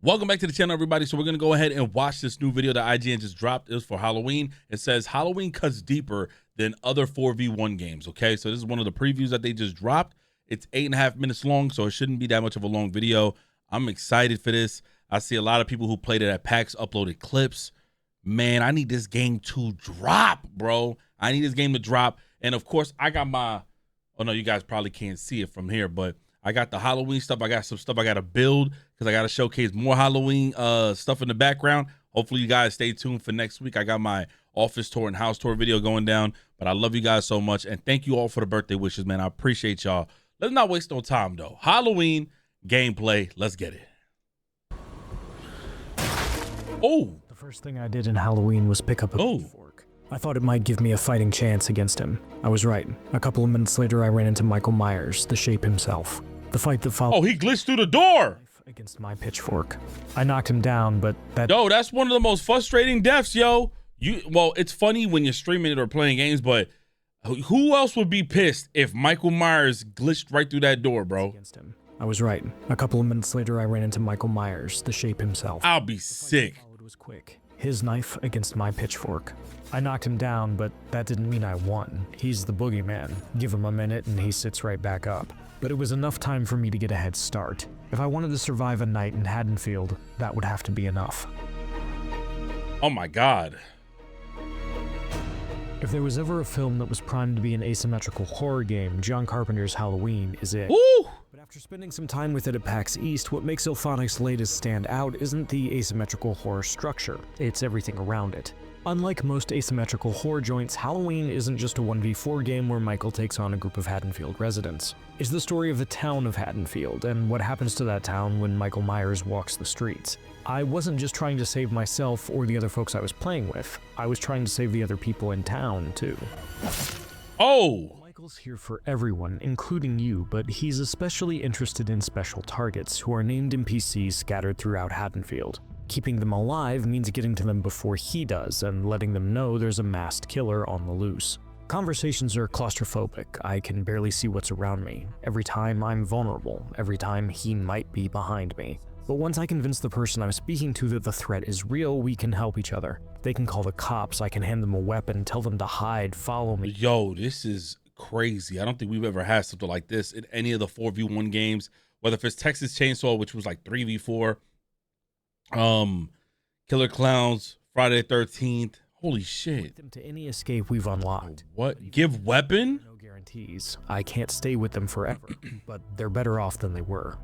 Welcome back to the channel, everybody. So we're going to go ahead and watch this new video that IGN just dropped. It was for Halloween. It says Halloween cuts deeper than other 4v1 games. Okay, so this is one of the previews that they just dropped. It's 8.5 minutes long, so it shouldn't be that much of a long video. I'm excited for this. I see a lot of people who played it at PAX uploaded clips. Man, I need this game to drop, bro. I need this game to drop. And of course, I got my, oh no, you guys probably can't see it from here, but I got the Halloween stuff. I got some stuff I got to build because I got to showcase more Halloween stuff in the background. Hopefully you guys stay tuned for next week. I got my office tour and house tour video going down, but I love you guys so much. And thank you all for the birthday wishes, man. I appreciate y'all. Let's not waste no time though. Halloween gameplay. Let's get it. Oh, the first thing I did in Halloween was pick up a pitchfork. I thought it might give me a fighting chance against him. I was right. A couple of minutes later, I ran into Michael Myers, the shape himself. The fight that followed. Oh, he glitched through the door against my pitchfork. I knocked him down, but that. Yo, that's one of the most frustrating deaths, yo. Well, it's funny when you're streaming it or playing games, but who else would be pissed if Michael Myers glitched right through that door, bro? Against him. I was right. A couple of minutes later, I ran into Michael Myers, the shape himself. I'll be sick. It was quick. His knife against my pitchfork. I knocked him down, but that didn't mean I won. He's the boogeyman. Give him a minute and he sits right back up. But it was enough time for me to get a head start. If I wanted to survive a night in Haddonfield, that would have to be enough. Oh my God. If there was ever a film that was primed to be an asymmetrical horror game, John Carpenter's Halloween is it. Ooh. But after spending some time with it at PAX East, what makes Ilphonic's latest stand out isn't the asymmetrical horror structure, it's everything around it. Unlike most asymmetrical horror joints, Halloween isn't just a 1v4 game where Michael takes on a group of Haddonfield residents. It's the story of the town of Haddonfield, and what happens to that town when Michael Myers walks the streets. I wasn't just trying to save myself or the other folks I was playing with, I was trying to save the other people in town, too. Oh! Michael's here for everyone, including you, but he's especially interested in special targets, who are named NPCs scattered throughout Haddonfield. Keeping them alive means getting to them before he does, and letting them know there's a masked killer on the loose. Conversations are claustrophobic. I can barely see what's around me. Every time I'm vulnerable, every time he might be behind me. But once I convince the person I'm speaking to that the threat is real, we can help each other. They can call the cops, I can hand them a weapon, tell them to hide, follow me. Yo, this is crazy. I don't think we've ever had something like this in any of the 4v1 games, whether if it's Texas Chainsaw, which was like 3v4, Killer Clowns, Friday the 13th. Holy shit. Them to any escape we've unlocked. What? Give weapon? No guarantees. I can't stay with them forever, but they're better off than they were.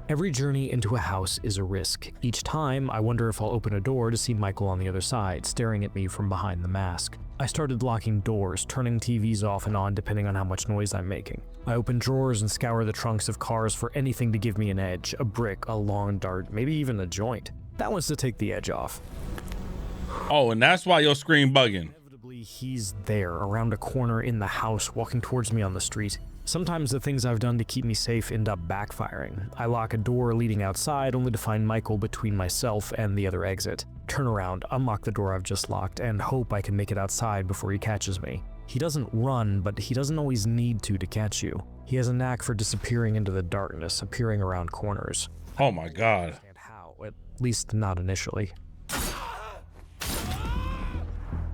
Every journey into a house is a risk. Each time, I wonder if I'll open a door to see Michael on the other side, staring at me from behind the mask. I started locking doors, turning TVs off and on depending on how much noise I'm making. I open drawers and scour the trunks of cars for anything to give me an edge, a brick, a long dart, maybe even a joint. That was to take the edge off. Oh, and that's why your screen bugging. Inevitably, he's there, around a corner in the house, walking towards me on the street. Sometimes the things I've done to keep me safe end up backfiring. I lock a door leading outside only to find Michael between myself and the other exit. Turn around, unlock the door I've just locked, and hope I can make it outside before he catches me. He doesn't run, but he doesn't always need to catch you. He has a knack for disappearing into the darkness, appearing around corners. Oh my God. At least not initially.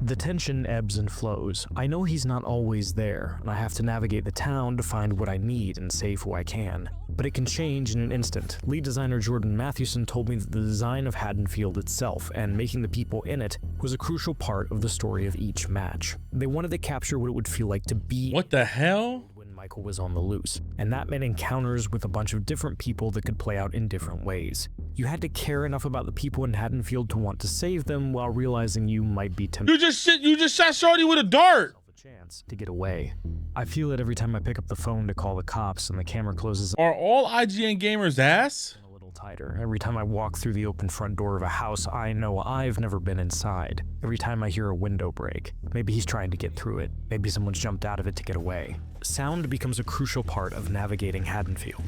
The tension ebbs and flows. I know he's not always there, and I have to navigate the town to find what I need and save who I can. But it can change in an instant. Lead designer Jordan Mathewson told me that the design of Haddonfield itself, and making the people in it, was a crucial part of the story of each match. They wanted to capture what it would feel like to be— What the hell? Michael was on the loose, and that meant encounters with a bunch of different people that could play out in different ways. You had to care enough about the people in Haddonfield to want to save them while realizing you might be tempted. You just shot Shorty with a dart. A chance to get away. I feel it every time I pick up the phone to call the cops and the camera closes. Are all IGN gamers ass? A little tighter. Every time I walk through the open front door of a house, I know I've never been inside. Every time I hear a window break, maybe he's trying to get through it. Maybe someone's jumped out of it to get away. Sound becomes a crucial part of navigating Haddonfield.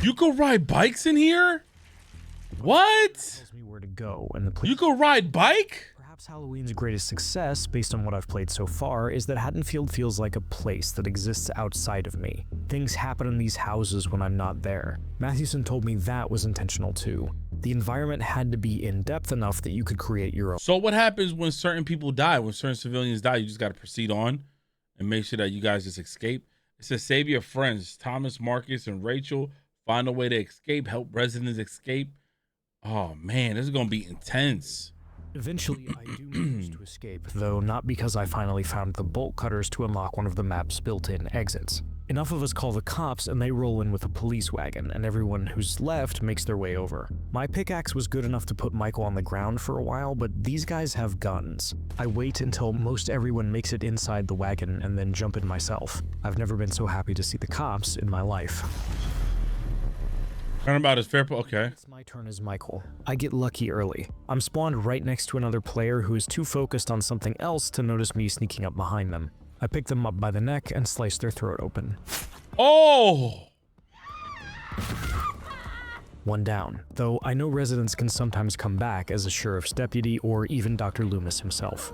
You could ride bikes in here? What? Tells me where to go and the place. You could ride bike? Perhaps Halloween's greatest success, based on what I've played so far, is that Haddonfield feels like a place that exists outside of me. Things happen in these houses when I'm not there. Mathewson told me that was intentional too. The environment had to be in-depth enough that you could create your own. So what happens when certain people die, when certain civilians die? You just got to proceed on and make sure that you guys just escape. It says save your friends, Thomas, Marcus, and Rachel. Find a way to escape. Help residents escape. Oh, man, this is going to be intense. Eventually, I do manage to escape, though not because I finally found the bolt cutters to unlock one of the map's built-in exits. Enough of us call the cops and they roll in with a police wagon, and everyone who's left makes their way over. My pickaxe was good enough to put Michael on the ground for a while, but these guys have guns. I wait until most everyone makes it inside the wagon and then jump in myself. I've never been so happy to see the cops in my life. Turnabout is fair. Okay. It's my turn as Michael. I get lucky early. I'm spawned right next to another player who is too focused on something else to notice me sneaking up behind them. I pick them up by the neck and slice their throat open. Oh! One down, though I know residents can sometimes come back as a sheriff's deputy or even Dr. Loomis himself.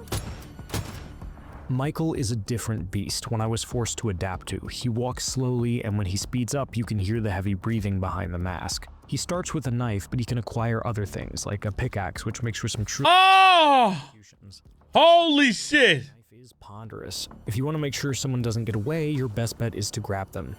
Michael is a different beast when I was forced to adapt to. He walks slowly, and when he speeds up, you can hear the heavy breathing behind the mask. He starts with a knife, but he can acquire other things, like a pickaxe, which makes for some true executions. Holy shit! The knife is ponderous. If you want to make sure someone doesn't get away, your best bet is to grab them.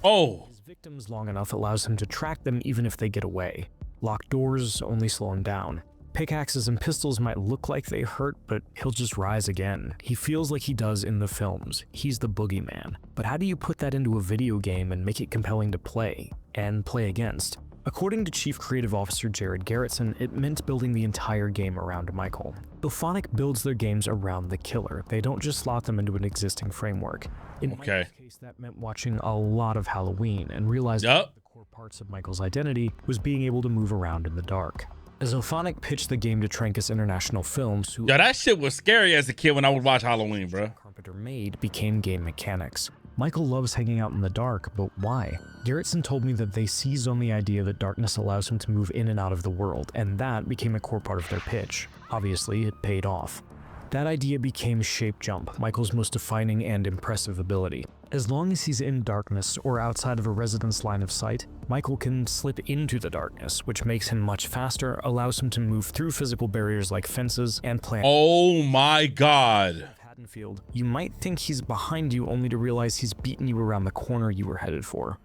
Oh! His victims long enough allows him to track them even if they get away. Locked doors only slow him down. Pickaxes and pistols might look like they hurt, but he'll just rise again. He feels like he does in the films. He's the boogeyman. But how do you put that into a video game and make it compelling to play and play against? According to Chief Creative Officer Jared Garrettson, it meant building the entire game around Michael. Ilphonic builds their games around the killer. They don't just slot them into an existing framework. In Michael's case, that meant watching a lot of Halloween and realizing that the core parts of Michael's identity was being able to move around in the dark. As Ilphonic pitched the game to Trancas International Films, who that shit was scary as a kid when I would watch Halloween, bro. Carpenter made became game mechanics. Michael loves hanging out in the dark, but why? Garrettson told me that they seized on the idea that darkness allows him to move in and out of the world, and that became a core part of their pitch. Obviously, it paid off. That idea became Shape Jump, Michael's most defining and impressive ability. As long as he's in darkness or outside of a resident's line of sight, Michael can slip into the darkness, which makes him much faster, allows him to move through physical barriers like fences and plants. Oh my God. Haddonfield, you might think he's behind you only to realize he's beaten you around the corner you were headed for.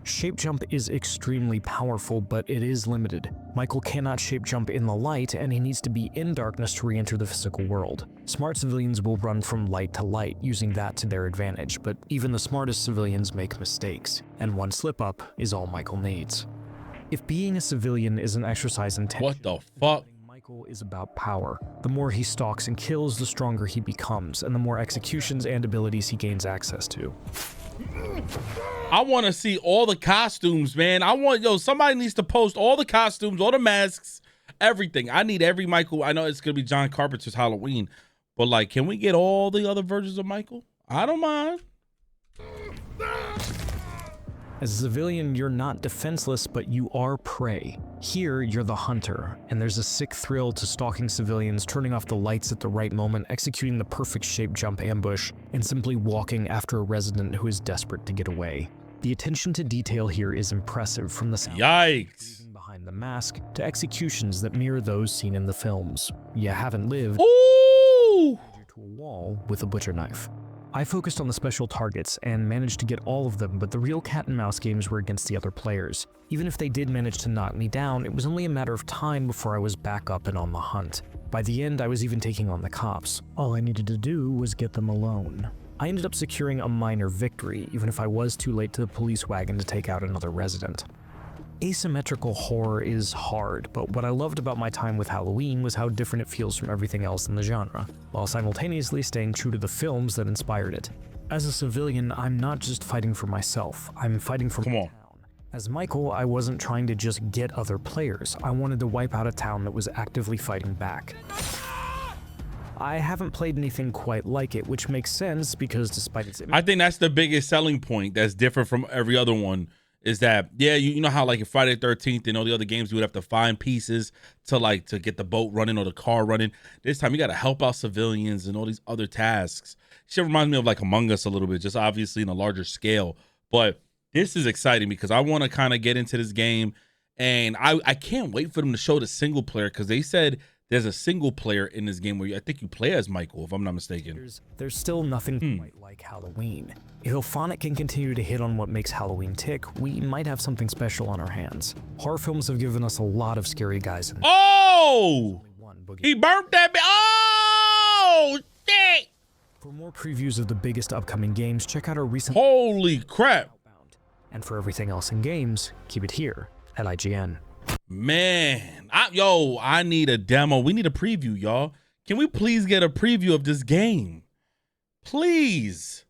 Shape jump is extremely powerful, but it is limited. Michael cannot shape jump in the light, and he needs to be in darkness to re-enter the physical world. Smart civilians will run from light to light, using that to their advantage, but even the smartest civilians make mistakes, and one slip-up is all Michael needs. If being a civilian is an exercise in tension, what the fuck? Michael is about power. The more he stalks and kills, the stronger he becomes, and the more executions and abilities he gains access to. I want to see all the costumes, man. Somebody needs to post all the costumes, all the masks, everything. I need every Michael. I know it's going to be John Carpenter's Halloween, but like, can we get all the other versions of Michael? I don't mind. As a civilian, you're not defenseless, but you are prey. Here, you're the hunter, and there's a sick thrill to stalking civilians, turning off the lights at the right moment, executing the perfect shape jump ambush, and simply walking after a resident who is desperate to get away. The attention to detail here is impressive, from the sound Yikes. behind the mask to executions that mirror those seen in the films. You haven't lived Ooh! to a wall with a butcher knife. I focused on the special targets and managed to get all of them, but the real cat and mouse games were against the other players. Even if they did manage to knock me down, it was only a matter of time before I was back up and on the hunt. By the end, I was even taking on the cops. All I needed to do was get them alone. I ended up securing a minor victory, even if I was too late to the police wagon to take out another resident. Asymmetrical horror is hard, but what I loved about my time with Halloween was how different it feels from everything else in the genre, while simultaneously staying true to the films that inspired it. As a civilian, I'm not just fighting for myself, I'm fighting for my town. As Michael, I wasn't trying to just get other players, I wanted to wipe out a town that was actively fighting back. I haven't played anything quite like it, which makes sense because despite its... I think that's the biggest selling point that's different from every other one. Is that, yeah, you know how like in Friday the 13th and all the other games you would have to find pieces to get the boat running or the car running. This time you got to help out civilians and all these other tasks. Shit reminds me of like Among Us a little bit, just obviously in a larger scale. But this is exciting because I want to kind of get into this game And I can't wait for them to show the single player, because they said there's a single player in this game where I think you play as Michael, if I'm not mistaken. There's still nothing quite like Halloween. If Ilphonic can continue to hit on what makes Halloween tick, we might have something special on our hands. Horror films have given us a lot of scary guys. Oh! He burnt that. Oh, shit! For more previews of the biggest upcoming games, check out our recent. Holy crap! And for everything else in games, keep it here at IGN. Man, I need a demo. We need a preview, y'all. Can we please get a preview of this game? Please.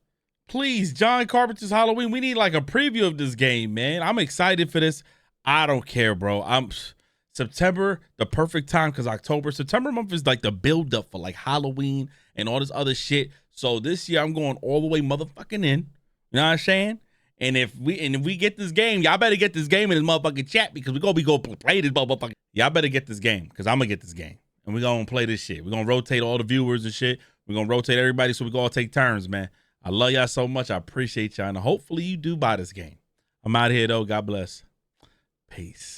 Please, John Carpenter's Halloween. We need like a preview of this game, man. I'm excited for this. I don't care, bro. September, the perfect time, because September month is like the build up for like Halloween and all this other shit. So this year I'm going all the way motherfucking in. You know what I'm saying? And if we get this game, y'all better get this game in this motherfucking chat, because we go play this motherfucker. Y'all better get this game, because I'm gonna get this game. And we're gonna play this shit. We're gonna rotate all the viewers and shit. We're gonna rotate everybody, so we can all take turns, man. I love y'all so much. I appreciate y'all. And hopefully you do buy this game. I'm out here though. God bless. Peace.